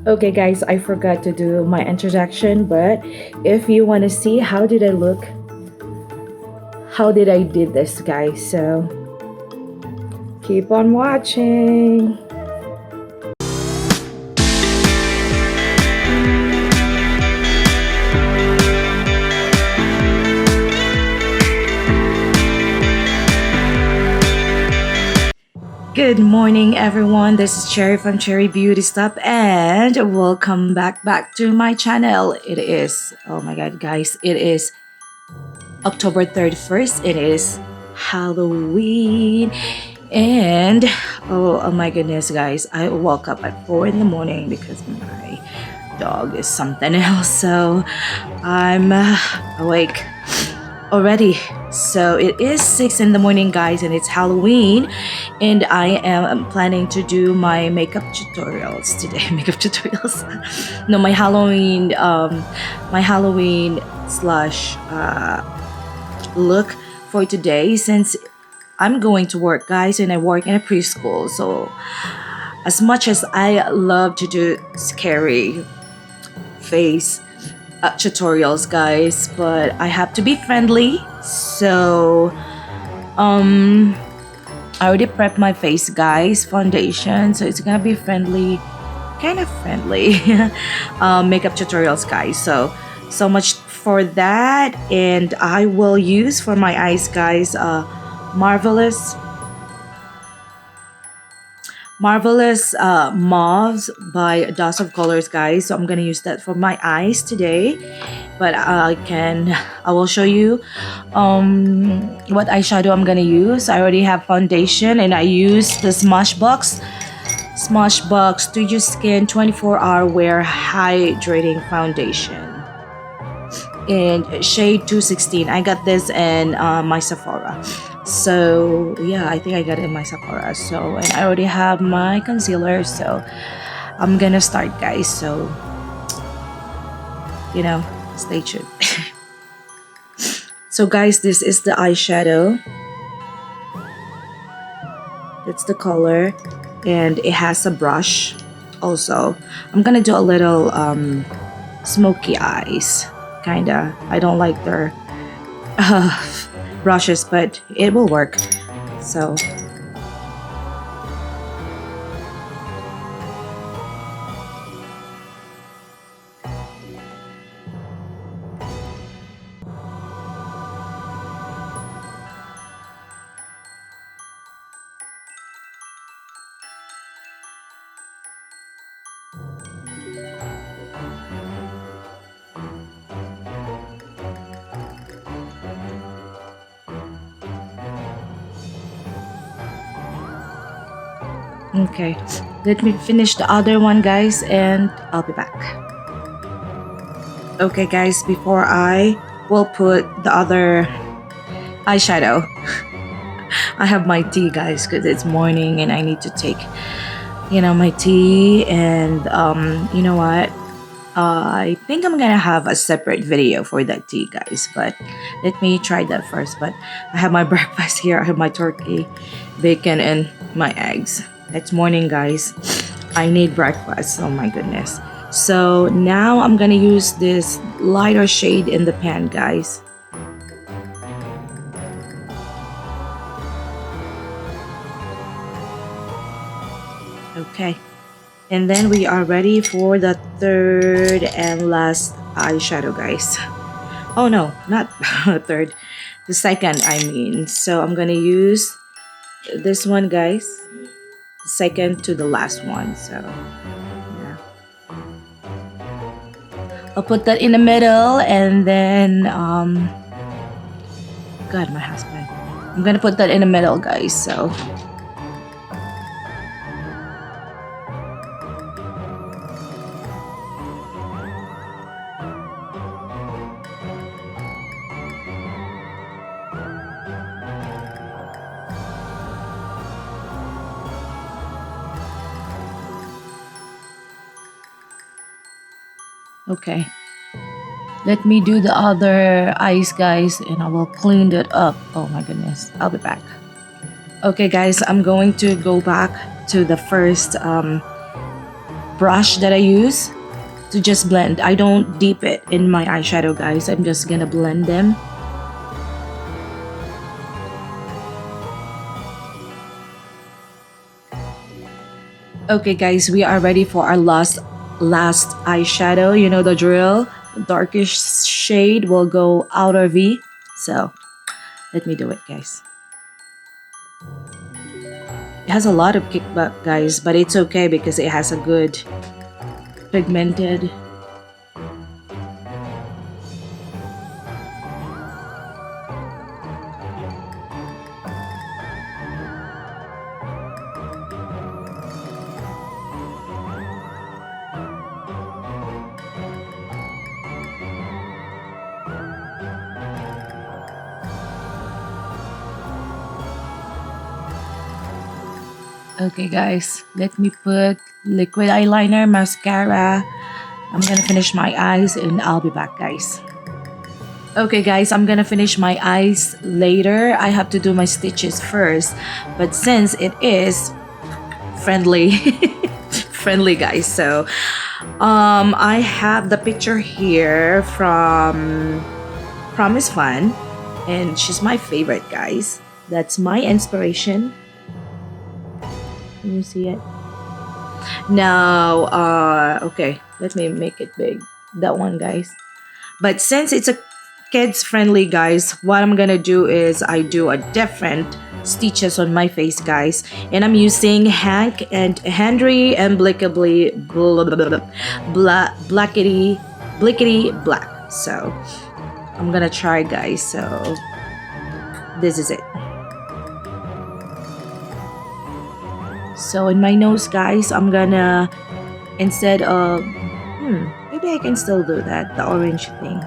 Okay, guys, I forgot to do my introduction, but if you want to see how did I look, how did I did this, guys, so keep on watching. Good morning, everyone. This is Cherry from Cherry Beauty Stop, and welcome back to my channel. It is, oh my god, guys, it is October 31st. It is Halloween. And oh my goodness, guys, I woke up at 4 in the morning because my dog is something else. So I'm awake already. So it is 6 in the morning, guys, and it's Halloween, and I am planning to do my makeup tutorials today. Makeup tutorials? No, my Halloween slash look for today, since I'm going to work, guys, and I work in a preschool. So as much as I love to do scary face tutorials, guys, but I have to be friendly. So I already prepped my face, guys, foundation, so it's gonna be friendly, kind of friendly makeup tutorials, guys. So much for that. And I will use for my eyes, guys, marvelous mauves by Dust of Colors, guys. So I'm gonna use that for my eyes today, but I will show you what eyeshadow I'm gonna use. I already have foundation, and I use the Smashbox Studio Skin 24-hour wear hydrating foundation in shade 216. I got this in my Sephora. So yeah, I think I got it in my Sephora. So, and I already have my concealer, so I'm gonna start, guys. So stay tuned. So guys, this is the eyeshadow. That's the color, and it has a brush also. I'm gonna do a little smoky eyes, kinda. I don't like their brushes, but it will work. So okay, let me finish the other one, guys, and I'll be back. Okay, guys, before I will put the other eyeshadow, I have my tea, guys, because it's morning and I need to take my tea. And you know what, I think I'm gonna have a separate video for that tea, guys, but let me try that first. But I have my breakfast here. I have my turkey, bacon, and my eggs. It's morning, guys. I need breakfast. Oh my goodness. So now I'm gonna use this lighter shade in the pan, guys. Okay, and then we are ready for the third and last eyeshadow, guys. Oh no, not third, the second, I mean. So I'm gonna use this one, guys, the second to the last one. So yeah, I'll put that in the middle, and then God, my husband, I'm gonna put that in the middle, guys. So okay, let me do the other eyes, guys, and I will clean it up. Oh my goodness, I'll be back. Okay, guys, I'm going to go back to the first brush that I use to just blend. I don't deep it in my eyeshadow, guys. I'm just gonna blend them. Okay, guys, we are ready for our last eyeshadow. You know the drill. Darkish shade will go outer V. So let me do it, guys. It has a lot of kickback, guys, but it's okay because it has a good pigmented. Okay, guys, let me put liquid eyeliner, mascara. I'm gonna finish my eyes and I'll be back, guys. Okay, guys, I'm gonna finish my eyes later. I have to do my stitches first, but since it is friendly, friendly, guys, so I have the picture here from Promise Fun, and she's my favorite, guys. That's my inspiration. Can you see it? Now, okay, let me make it big. That one, guys. But since it's a kids friendly, guys, what I'm gonna do is I do a different stitches on my face, guys, and I'm using Hank and Henry and blackity blickety black. So I'm gonna try, guys. So this is it. So in my nose, guys, I'm gonna, instead of maybe I can still do that, the orange thing.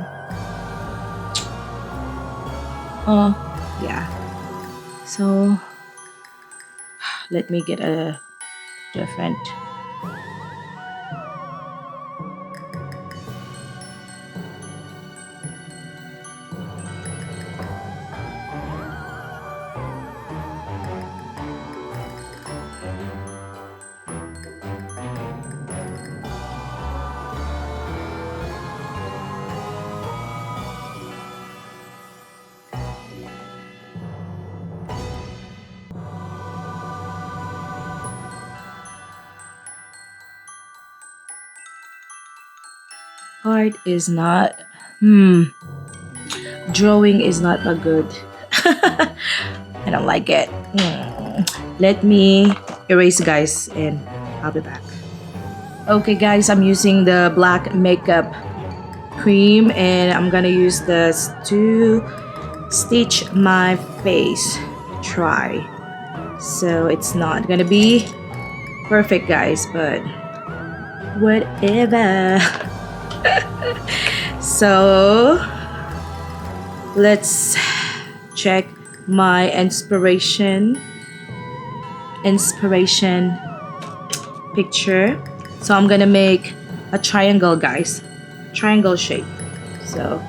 Yeah. So let me get a different. Art is not, drawing is not a good. I don't like it. Let me erase, guys, and I'll be back. Okay, guys, I'm using the black makeup cream and I'm gonna use this to stitch my face. Try. So it's not gonna be perfect, guys, but whatever. So let's check my inspiration picture. So I'm gonna make a triangle, guys, triangle shape. So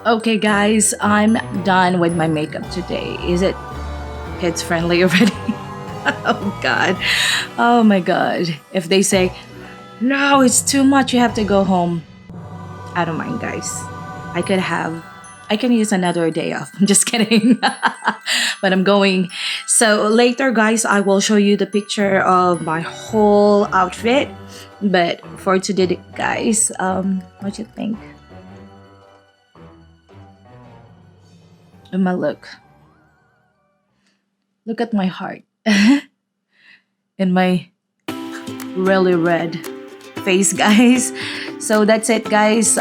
Okay, guys, I'm done with my makeup today. Is it kids friendly already? Oh, God. Oh, my God. If they say, no, it's too much, you have to go home. I don't mind, guys. I could have, I can use another day off. I'm just kidding. But I'm going. So later, guys, I will show you the picture of my whole outfit. But for today, guys, what you think? My look. Look at my heart and my really red face, guys. So that's it, guys.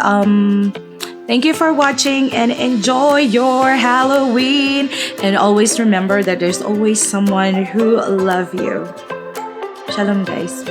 Thank you for watching and enjoy your Halloween. And always remember that there's always someone who love you. Shalom, guys.